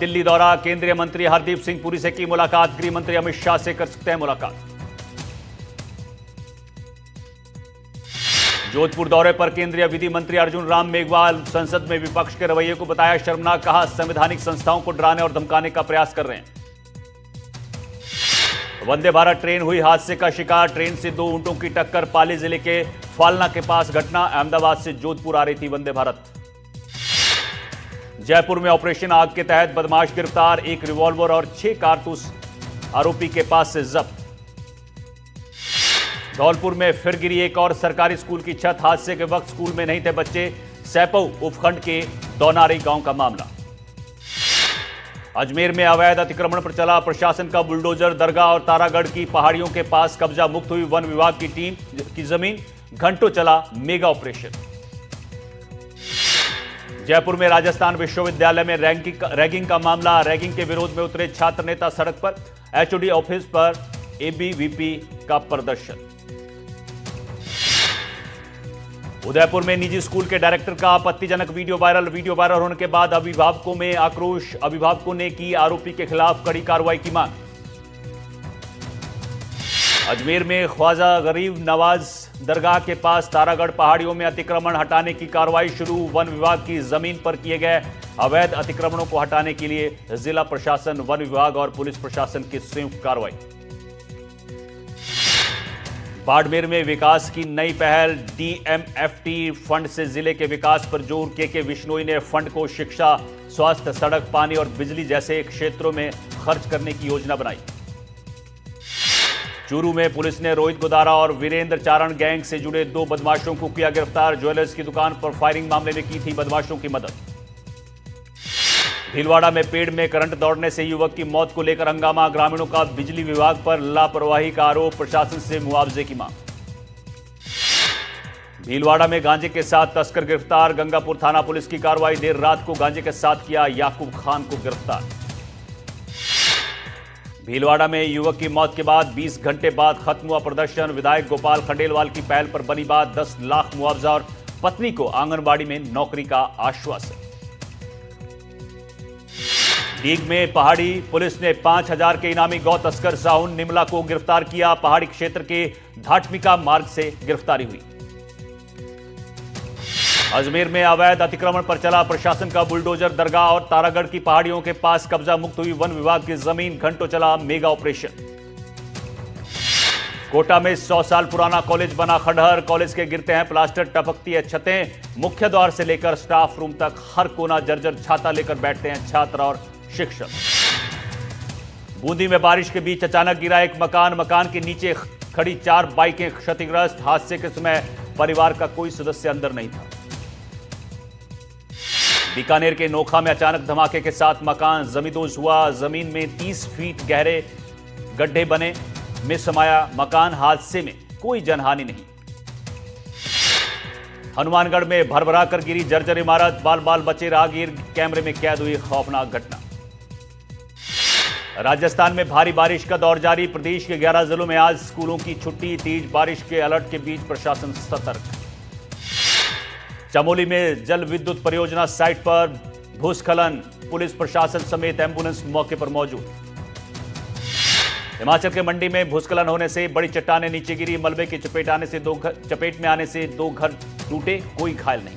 दिल्ली दौरा, केंद्रीय मंत्री हरदीप सिंह पुरी से की मुलाकात, गृह मंत्री अमित शाह से कर सकते हैं मुलाकात। जोधपुर दौरे पर केंद्रीय विधि मंत्री अर्जुन राम मेघवाल, संसद में विपक्ष के रवैये को बताया शर्मनाक, कहा संवैधानिक संस्थाओं को डराने और धमकाने का प्रयास कर रहे हैं। वंदे भारत ट्रेन हुई हादसे का शिकार, ट्रेन से 2 ऊंटों की टक्कर, पाली जिले के फालना के पास घटना, अहमदाबाद से जोधपुर आ रही थी वंदे भारत। जयपुर में ऑपरेशन आग के तहत बदमाश गिरफ्तार, 1 रिवॉल्वर और 6 कारतूस आरोपी के पास से जब्त। धौलपुर में फिर गिरी एक और सरकारी स्कूल की छत, हादसे के वक्त स्कूल में नहीं थे बच्चे, सैपऊ उपखंड के दौनारी गांव का मामला। अजमेर में अवैध अतिक्रमण पर चला प्रशासन का बुलडोजर, दरगाह और तारागढ़ की पहाड़ियों के पास कब्जा मुक्त हुई वन विभाग की टीम की जमीन, घंटों चला मेगा ऑपरेशन। जयपुर में राजस्थान विश्वविद्यालय में रैगिंग का मामला, रैगिंग के विरोध में उतरे छात्र नेता सड़क पर, एचओडी ऑफिस पर एबीवीपी का प्रदर्शन। उदयपुर में निजी स्कूल के डायरेक्टर का आपत्तिजनक वीडियो वायरल होने के बाद अभिभावकों में आक्रोश, अभिभावकों ने की आरोपी के खिलाफ कड़ी कार्रवाई की मांग। अजमेर में ख्वाजा गरीब नवाज दरगाह के पास तारागढ़ पहाड़ियों में अतिक्रमण हटाने की कार्रवाई शुरू, वन विभाग की जमीन पर किए गए अवैध अतिक्रमणों को हटाने के लिए जिला प्रशासन, वन विभाग और पुलिस प्रशासन की संयुक्त कार्रवाई। बाड़मेर में विकास की नई पहल, डीएमएफटी फंड से जिले के विकास पर जोर, के विश्नोई ने फंड को शिक्षा, स्वास्थ्य, सड़क, पानी और बिजली जैसे क्षेत्रों में खर्च करने की योजना बनाई। चूरू में पुलिस ने रोहित गोदारा और वीरेंद्र चारण गैंग से जुड़े 2 बदमाशों को किया गिरफ्तार, ज्वेलर्स की दुकान पर फायरिंग मामले में की थी बदमाशों की मदद। भीलवाड़ा में पेड़ में करंट दौड़ने से युवक की मौत को लेकर हंगामा, ग्रामीणों का बिजली विभाग पर लापरवाही का आरोप, प्रशासन से मुआवजे की मांग। भीलवाड़ा में गांजे के साथ तस्कर गिरफ्तार, गंगापुर थाना पुलिस की कार्रवाई, देर रात को गांजे के साथ किया याकूब खान को गिरफ्तार। भीलवाड़ा में युवक की मौत के बाद 20 घंटे बाद खत्म हुआ प्रदर्शन, विधायक गोपाल खंडेलवाल की पहल पर बनी बात, 10 लाख मुआवजा और पत्नी को आंगनबाड़ी में नौकरी का आश्वासन। डीग में पहाड़ी पुलिस ने 5000 के इनामी गौ तस्कर साहुन निमला को गिरफ्तार किया, पहाड़ी क्षेत्र के धाटमिका मार्ग से गिरफ्तारी हुई। अजमेर में अवैध अतिक्रमण पर चला प्रशासन का बुलडोजर, दरगाह और तारागढ़ की पहाड़ियों के पास कब्जा मुक्त हुई वन विभाग की जमीन, घंटों चला मेगा ऑपरेशन। कोटा में 100 साल पुराना कॉलेज बना खंडहर, कॉलेज के गिरते हैं प्लास्टर, टपकती है छतें, मुख्य द्वार से लेकर स्टाफ रूम तक हर कोना जर्जर, छाता लेकर बैठते हैं छात्र और शिक्षक। बूंदी में बारिश के बीच अचानक गिरा एक मकान के नीचे खड़ी 4 बाइकें क्षतिग्रस्त, हादसे के समय परिवार का कोई सदस्य अंदर नहीं था। बीकानेर के नोखा में अचानक धमाके के साथ मकान जमींदोज हुआ, जमीन में 30 फीट गहरे गड्ढे बने में समाया मकान, हादसे में कोई जनहानि नहीं। हनुमानगढ़ में भरभरा कर गिरी जर्जर इमारत, बाल बाल बचे राहगीर, कैमरे में कैद हुई खौफनाक घटना। राजस्थान में भारी बारिश का दौर जारी, प्रदेश के 11 जिलों में आज स्कूलों की छुट्टी, तेज बारिश के अलर्ट के बीच प्रशासन सतर्क। चमोली में जल विद्युत परियोजना साइट पर भूस्खलन, पुलिस प्रशासन समेत एम्बुलेंस मौके पर मौजूद। हिमाचल के मंडी में भूस्खलन होने से बड़ी चट्टानें नीचे गिरी, मलबे की चपेट में आने से 2 घर टूटे, कोई घायल नहीं।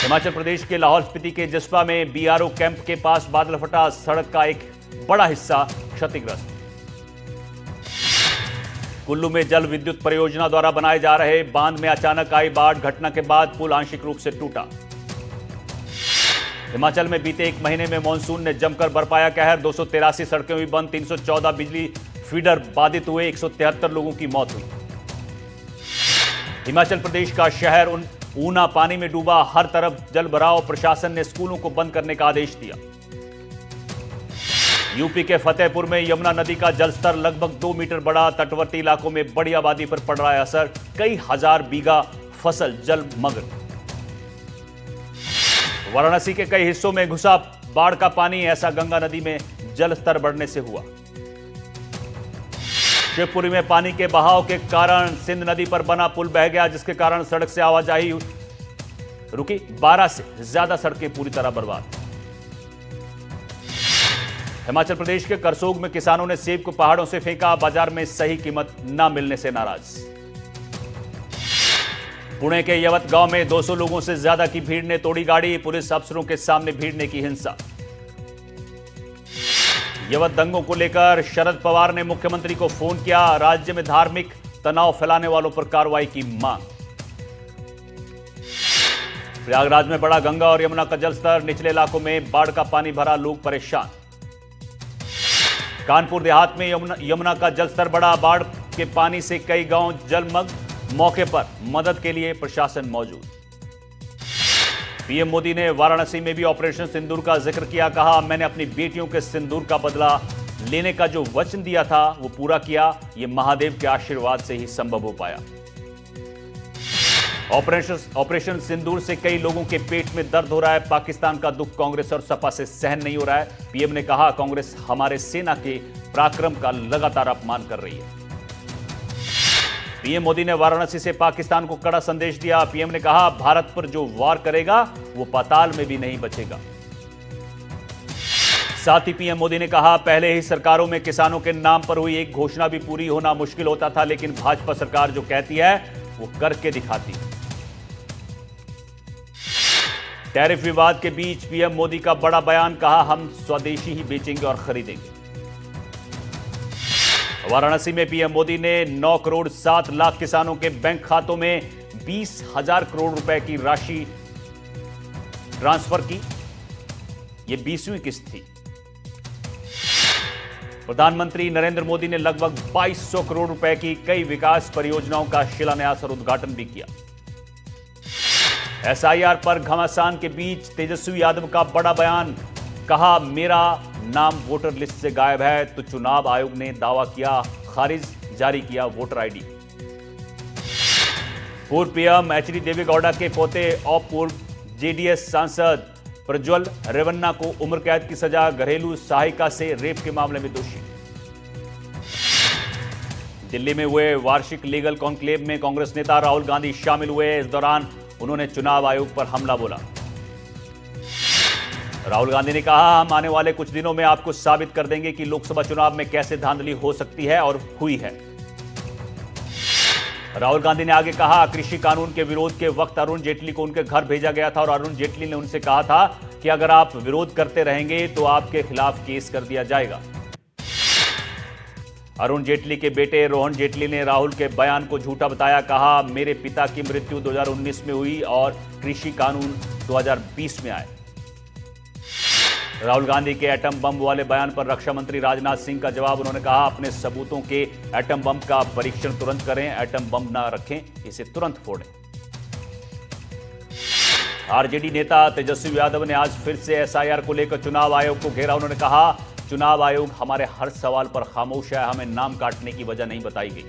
हिमाचल प्रदेश के लाहौल स्पीति के जसपा में बीआरओ कैंप के पास बादल फटा, सड़क का एक बड़ा हिस्सा क्षतिग्रस्त। कुल्लू में जल विद्युत परियोजना द्वारा बनाए जा रहे बांध में अचानक आई बाढ़, घटना के बाद पुल आंशिक रूप से टूटा। हिमाचल में बीते 1 महीने में मानसून ने जमकर बरपाया कहर, 283 सड़कें हुई बंद, 314 बिजली फीडर बाधित हुए, 173 लोगों की मौत हुई। हिमाचल प्रदेश का शहर ऊना पानी में डूबा, हर तरफ जल भराव, प्रशासन ने स्कूलों को बंद करने का आदेश दिया। यूपी के फतेहपुर में यमुना नदी का जलस्तर लगभग 2 मीटर बढ़ा, तटवर्ती इलाकों में बड़ी आबादी पर पड़ रहा है असर, कई हजार बीघा फसल जलमग्न। वाराणसी के कई हिस्सों में घुसा बाढ़ का पानी, ऐसा गंगा नदी में जलस्तर बढ़ने से हुआ। शिवपुरी में पानी के बहाव के कारण सिंध नदी पर बना पुल बह गया, जिसके कारण सड़क से आवाजाही रुकी, 12 से ज्यादा सड़कें पूरी तरह बर्बाद। हिमाचल प्रदेश के करसोग में किसानों ने सेब को पहाड़ों से फेंका, बाजार में सही कीमत न मिलने से नाराज। पुणे के यवत गांव में 200 लोगों से ज्यादा की भीड़ ने तोड़ी गाड़ी, पुलिस अफसरों के सामने भीड़ ने की हिंसा। यवत दंगों को लेकर शरद पवार ने मुख्यमंत्री को फोन किया, राज्य में धार्मिक तनाव फैलाने वालों पर कार्रवाई की मांग। प्रयागराज में बढ़ा गंगा और यमुना का जलस्तर, निचले इलाकों में बाढ़ का पानी भरा, लोग परेशान। कानपुर देहात में यमुना का जलस्तर बढ़ा, बाढ़ के पानी से कई गांव जलमग्न, मौके पर मदद के लिए प्रशासन मौजूद। पीएम मोदी ने वाराणसी में भी ऑपरेशन सिंदूर का जिक्र किया, कहा मैंने अपनी बेटियों के सिंदूर का बदला लेने का जो वचन दिया था वो पूरा किया, ये महादेव के आशीर्वाद से ही संभव हो पाया। ऑपरेशन सिंदूर से कई लोगों के पेट में दर्द हो रहा है, पाकिस्तान का दुख कांग्रेस और सपा से सहन नहीं हो रहा है। पीएम ने कहा कांग्रेस हमारे सेना के पराक्रम का लगातार अपमान कर रही है। पीएम मोदी ने वाराणसी से पाकिस्तान को कड़ा संदेश दिया, पीएम ने कहा भारत पर जो वार करेगा वो पाताल में भी नहीं बचेगा। साथ ही पीएम मोदी ने कहा पहले ही सरकारों में किसानों के नाम पर हुई एक घोषणा भी पूरी होना मुश्किल होता था, लेकिन भाजपा सरकार जो कहती है वो करके दिखाती है। टैरिफ विवाद के बीच पीएम मोदी का बड़ा बयान, कहा हम स्वदेशी ही बेचेंगे और खरीदेंगे। वाराणसी में पीएम मोदी ने 9 करोड़ 7 लाख किसानों के बैंक खातों में 20,000 करोड़ रुपए की राशि ट्रांसफर की। यह 20वीं किस्त थी। प्रधानमंत्री नरेंद्र मोदी ने लगभग 2200 करोड़ रुपए की कई विकास परियोजनाओं का शिलान्यास और उद्घाटन भी किया। एसआईआर पर घमासान के बीच तेजस्वी यादव का बड़ा बयान, कहा मेरा नाम वोटर लिस्ट से गायब है तो चुनाव आयोग ने दावा किया खारिज, जारी किया वोटर आईडी। पूर्व पीएम एचडी देवेगौड़ा के पोते और पूर्व जेडीएस सांसद प्रज्वल रेवन्ना को उम्र कैद की सजा, घरेलू सहायिका से रेप के मामले में दोषी। दिल्ली में हुए वार्षिक लीगल कॉन्क्लेव में कांग्रेस नेता राहुल गांधी शामिल हुए। इस दौरान उन्होंने चुनाव आयोग पर हमला बोला। राहुल गांधी ने कहा हम आने वाले कुछ दिनों में आपको साबित कर देंगे कि लोकसभा चुनाव में कैसे धांधली हो सकती है और हुई है। राहुल गांधी ने आगे कहा कृषि कानून के विरोध के वक्त अरुण जेटली को उनके घर भेजा गया था और अरुण जेटली ने उनसे कहा था कि अगर आप विरोध करते रहेंगे तो आपके खिलाफ केस कर दिया जाएगा। अरुण जेटली के बेटे रोहन जेटली ने राहुल के बयान को झूठा बताया, कहा मेरे पिता की मृत्यु 2019 में हुई और कृषि कानून 2020 में आए। राहुल गांधी के एटम बम वाले बयान पर रक्षा मंत्री राजनाथ सिंह का जवाब, उन्होंने कहा अपने सबूतों के एटम बम का परीक्षण तुरंत करें, एटम बम ना रखें, इसे तुरंत फोड़ें। आरजेडी नेता तेजस्वी यादव ने आज फिर से एसआईआर को लेकर चुनाव आयोग को घेरा। उन्होंने कहा चुनाव आयोग हमारे हर सवाल पर खामोश है, हमें नाम काटने की वजह नहीं बताई गई।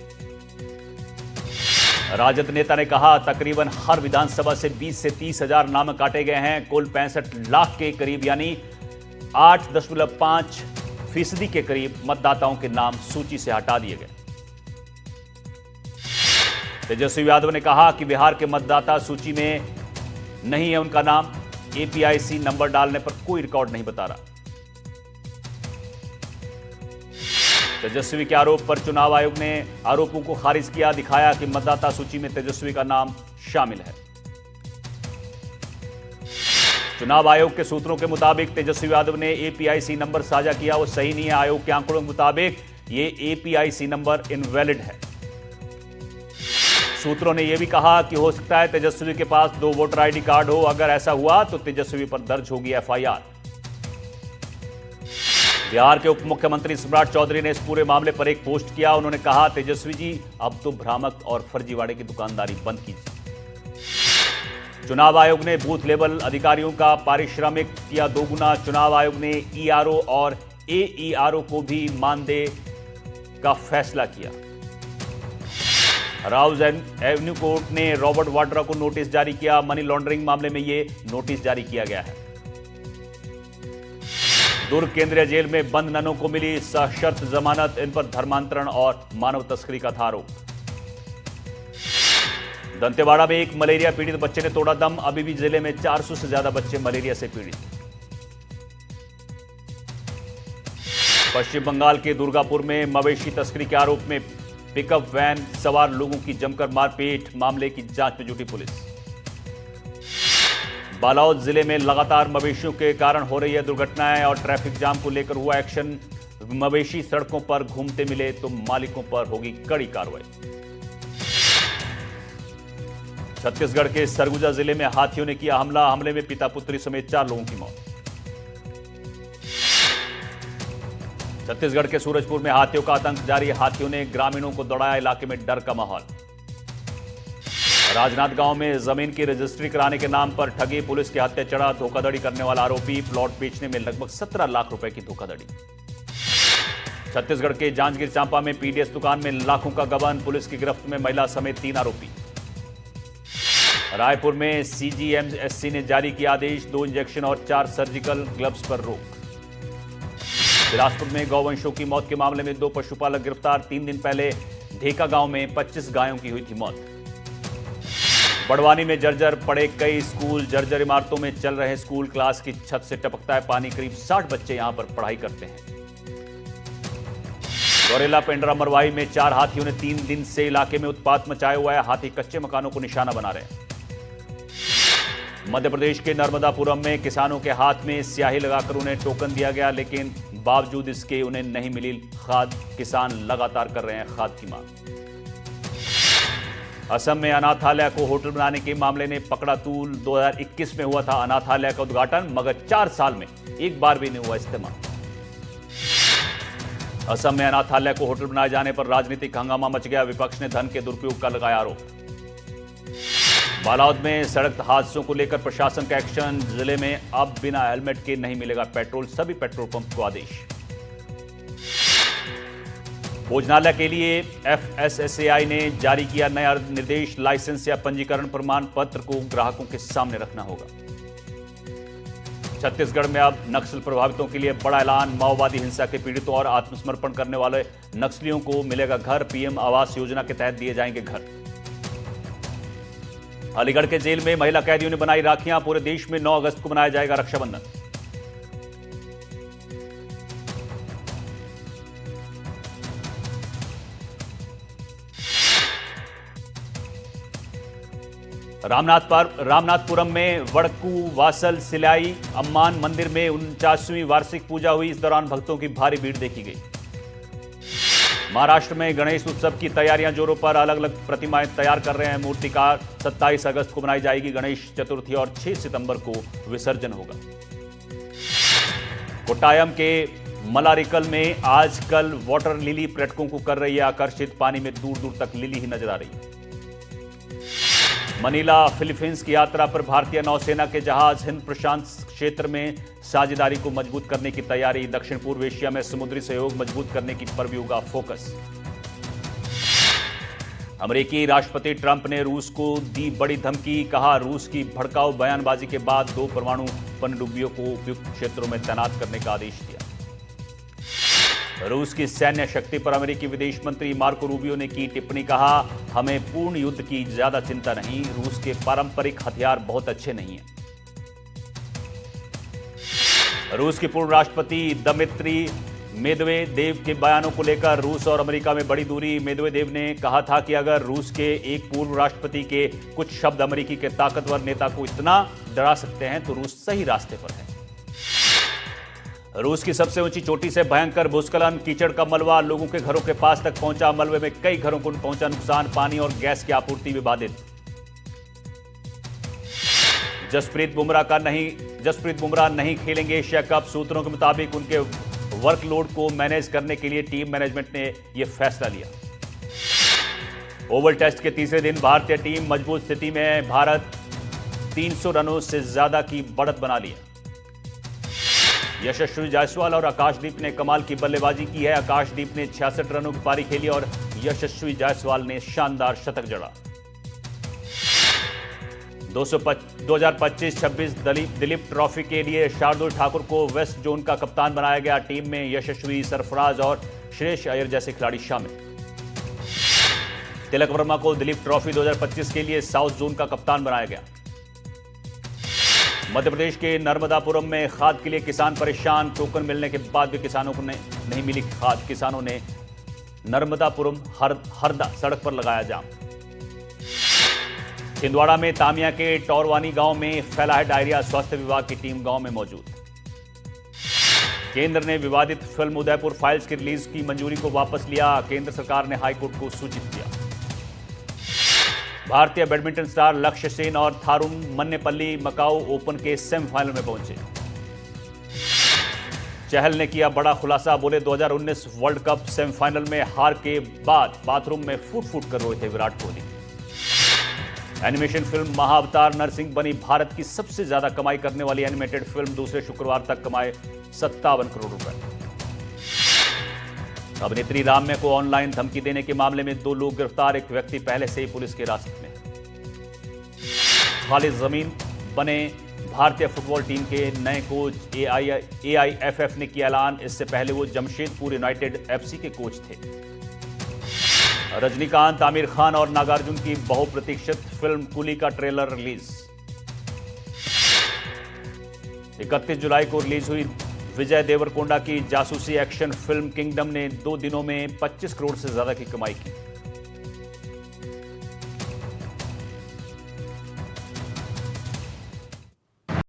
राजद नेता ने कहा तकरीबन हर विधानसभा से 20 से 30 हजार नाम काटे गए हैं, कुल 65 लाख के करीब यानी 8.5% के करीब मतदाताओं के नाम सूची से हटा दिए गए। तेजस्वी यादव ने कहा कि बिहार के मतदाता सूची में नहीं है उनका नाम, एपीआईसी नंबर डालने पर कोई रिकॉर्ड नहीं बता रहा। तेजस्वी के आरोप पर चुनाव आयोग ने आरोपों को खारिज किया, दिखाया कि मतदाता सूची में तेजस्वी का नाम शामिल है। चुनाव आयोग के सूत्रों के मुताबिक तेजस्वी यादव ने एपीआईसी नंबर साझा किया, वो सही नहीं है। आयोग के आंकड़ों के मुताबिक ये एपीआईसी नंबर इनवैलिड है। सूत्रों ने यह भी कहा कि हो सकता है तेजस्वी के पास 2 वोटर आईडी कार्ड हो, अगर ऐसा हुआ तो तेजस्वी पर दर्ज होगी एफआईआर। बिहार के उप मुख्यमंत्री सम्राट चौधरी ने इस पूरे मामले पर एक पोस्ट किया। उन्होंने कहा तेजस्वी जी अब तो भ्रामक और फर्जीवाड़े की दुकानदारी बंद कीजिए। चुनाव आयोग ने बूथ लेवल अधिकारियों का पारिश्रमिक किया 2 गुना। चुनाव आयोग ने ईआरओ और एईआरओ को भी मानदेय का फैसला किया। राउज एवेन्यू कोर्ट ने रॉबर्ट वाड्रा को नोटिस जारी किया। मनी लॉन्ड्रिंग मामले में यह नोटिस जारी किया गया है। दुर्ग केंद्रीय जेल में बंद ननों को मिली सशर्त जमानत, इन पर धर्मांतरण और मानव तस्करी का था आरोप। दंतेवाड़ा में एक मलेरिया पीड़ित बच्चे ने तोड़ा दम, अभी भी जिले में 400 से ज्यादा बच्चे मलेरिया से पीड़ित। पश्चिम बंगाल के दुर्गापुर में मवेशी तस्करी के आरोप में पिकअप वैन सवार लोगों की जमकर मारपीट, मामले की जांच में जुटी पुलिस। बालोद जिले में लगातार मवेशियों के कारण हो रही है दुर्घटनाएं और ट्रैफिक जाम को लेकर हुआ एक्शन। मवेशी सड़कों पर घूमते मिले तो मालिकों पर होगी कड़ी कार्रवाई। छत्तीसगढ़ के सरगुजा जिले में हाथियों ने किया हमला, हमले में पिता पुत्री समेत 4 लोगों की मौत। छत्तीसगढ़ के सूरजपुर में हाथियों का आतंक जारी, हाथियों ने ग्रामीणों को दौड़ाया, इलाके में डर का माहौल। राजनांदगांव में जमीन की रजिस्ट्री कराने के नाम पर ठगी, पुलिस के हत्थे चढ़ा धोखाधड़ी करने वाला आरोपी, प्लॉट बेचने में लगभग 17 लाख रुपए की धोखाधड़ी। छत्तीसगढ़ के जांजगीर चांपा में पीडीएस दुकान में लाखों का गबन, पुलिस की गिरफ्त में महिला समेत 3 आरोपी। रायपुर में सीजीएमएससी ने जारी किया आदेश, 2 इंजेक्शन और 4 सर्जिकल ग्लव्स पर रोक। बिलासपुर में गौवंशों की मौत के मामले में 2 पशुपालक गिरफ्तार, 3 दिन पहले ढेका गांव में 25 गायों की हुई थी मौत। बड़वानी में जर्जर पड़े कई स्कूल, जर्जर इमारतों में चल रहे स्कूल, क्लास की छत से टपकता है पानी, करीब 60 बच्चे यहां पर पढ़ाई करते हैं। गौरेला पेंड्रा मरवाही में 4 हाथियों ने 3 दिन से इलाके में उत्पात मचाया हुआ है, हाथी कच्चे मकानों को निशाना बना रहे हैं। मध्य प्रदेश के नर्मदापुरम में किसानों के हाथ में स्याही लगाकर उन्हें टोकन दिया गया, लेकिन बावजूद इसके उन्हें नहीं मिली खाद, किसान लगातार कर रहे हैं खाद की मांग। असम में अनाथालय को होटल बनाने के मामले ने पकड़ा तूल, 2021 में हुआ था अनाथालय का उद्घाटन, मगर 4 साल में एक बार भी नहीं हुआ इस्तेमाल। असम में अनाथालय को होटल बनाए जाने पर राजनीतिक हंगामा मच गया, विपक्ष ने धन के दुरुपयोग का लगाया आरोप। बालोद में सड़क हादसों को लेकर प्रशासन का एक्शन, जिले में अब बिना हेलमेट के नहीं मिलेगा पेट्रोल, सभी पेट्रोल पंप को आदेश। भोजनालय के लिए एफएसएसएआई ने जारी किया नया निर्देश, लाइसेंस या पंजीकरण प्रमाण पत्र को ग्राहकों के सामने रखना होगा। छत्तीसगढ़ में अब नक्सल प्रभावितों के लिए बड़ा ऐलान, माओवादी हिंसा के पीड़ितों और आत्मसमर्पण करने वाले नक्सलियों को मिलेगा घर, पीएम आवास योजना के तहत दिए जाएंगे घर। अलीगढ़ के जेल में महिला कैदियों ने बनाई राखियां, पूरे देश में 9 अगस्त को मनाया जाएगा रक्षाबंधन। रामनाथपुरम में वड़कू वासल सिलाई अम्मान मंदिर में 49वीं वार्षिक पूजा हुई, इस दौरान भक्तों की भारी भीड़ देखी गई। महाराष्ट्र में गणेश उत्सव की तैयारियां जोरों पर, अलग अलग प्रतिमाएं तैयार कर रहे हैं मूर्तिकार। 27 अगस्त को मनाई जाएगी गणेश चतुर्थी और 6 सितंबर को विसर्जन होगा। कोट्टायम के मलारिकल में आजकल वाटर लिली पर्यटकों को कर रही है आकर्षित, पानी में दूर दूर तक लिली ही नजर आ रही है। मनीला फिलीपींस की यात्रा पर भारतीय नौसेना के जहाज, हिंद प्रशांत क्षेत्र में साझेदारी को मजबूत करने की तैयारी, दक्षिण पूर्व एशिया में समुद्री सहयोग मजबूत करने की पर भी होगा फोकस। अमेरिकी राष्ट्रपति ट्रंप ने रूस को दी बड़ी धमकी, कहा रूस की भड़काऊ बयानबाजी के बाद 2 परमाणु पनडुब्बियों को उपयुक्त क्षेत्रों में तैनात करने का आदेश दिया। रूस की सैन्य शक्ति पर अमेरिकी विदेश मंत्री मार्को रूबियो ने की टिप्पणी, कहा हमें पूर्ण युद्ध की ज्यादा चिंता नहीं, रूस के पारंपरिक हथियार बहुत अच्छे नहीं हैं। रूस के पूर्व राष्ट्रपति दमित्री मेदवेदेव के बयानों को लेकर रूस और अमेरिका में बड़ी दूरी। मेदवेदेव ने कहा था कि अगर रूस के एक पूर्व राष्ट्रपति के कुछ शब्द अमेरिकी के ताकतवर नेता को इतना डरा सकते हैं तो रूस सही रास्ते पर है। रूस की सबसे ऊंची चोटी से भयंकर भूस्खलन, कीचड़ का मलबा लोगों के घरों के पास तक पहुंचा, मलबे में कई घरों को पहुंचा नुकसान, पानी और गैस की आपूर्ति भी बाधित। जसप्रीत बुमराह नहीं खेलेंगे एशिया कप, सूत्रों के मुताबिक उनके वर्कलोड को मैनेज करने के लिए टीम मैनेजमेंट ने यह फैसला लिया। ओवल टेस्ट के तीसरे दिन भारतीय टीम मजबूत स्थिति में है, भारत 300 रनों से ज्यादा की बढ़त बना ली है। यशस्वी जायसवाल और आकाशदीप ने कमाल की बल्लेबाजी की है, आकाशदीप ने 66 रनों की पारी खेली और यशस्वी जायसवाल ने शानदार शतक जड़ा। 2025-26 दिलीप ट्रॉफी के लिए शार्दुल ठाकुर को वेस्ट जोन का कप्तान बनाया गया, टीम में यशस्वी, सरफराज और श्रेयस अय्यर जैसे खिलाड़ी शामिल। तिलक वर्मा को दिलीप ट्रॉफी 2025 के लिए साउथ जोन का कप्तान बनाया गया। मध्य प्रदेश के नर्मदापुरम में खाद के लिए किसान परेशान। टोकन मिलने के बाद भी किसानों को नहीं मिली खाद। किसानों ने नर्मदापुरम हरदा सड़क पर लगाया जाम। छिंदवाड़ा में तामिया के टौरवानी गांव में फैला है डायरिया। स्वास्थ्य विभाग की टीम गांव में मौजूद। केंद्र ने विवादित फिल्म उदयपुर फाइल्स की रिलीज की मंजूरी को वापस लिया। केंद्र सरकार ने हाईकोर्ट को सूचित किया। भारतीय बैडमिंटन स्टार लक्ष्य सेन और थारुण मन्नेपल्ली मकाऊ ओपन के सेमीफाइनल में पहुंचे। चहल ने किया बड़ा खुलासा। बोले 2019 वर्ल्ड कप सेमीफाइनल में हार के बाद बाथरूम में फूट फूट कर रोए थे विराट कोहली। एनिमेशन फिल्म महाअवतार नरसिंह बनी भारत की सबसे ज्यादा कमाई करने वाली एनिमेटेड फिल्म। दूसरे शुक्रवार तक कमाए 57 करोड़ रुपए। अभिनेत्री राम्या को ऑनलाइन धमकी देने के मामले में 2 लोग गिरफ्तार। एक व्यक्ति पहले से ही पुलिस के रास्ते में। खालिद जमीन बने भारतीय फुटबॉल टीम के नए कोच। एआईएफएफ ने किया ऐलान। इससे पहले वो जमशेदपुर यूनाइटेड एफसी के कोच थे। रजनीकांत, आमिर खान और नागार्जुन की बहुप्रतीक्षित फिल्म कुली का ट्रेलर रिलीज। 31 जुलाई को रिलीज हुई विजय देवरकोंडा की जासूसी एक्शन फिल्म किंगडम ने 2 दिनों में 25 करोड़ से ज्यादा की कमाई की।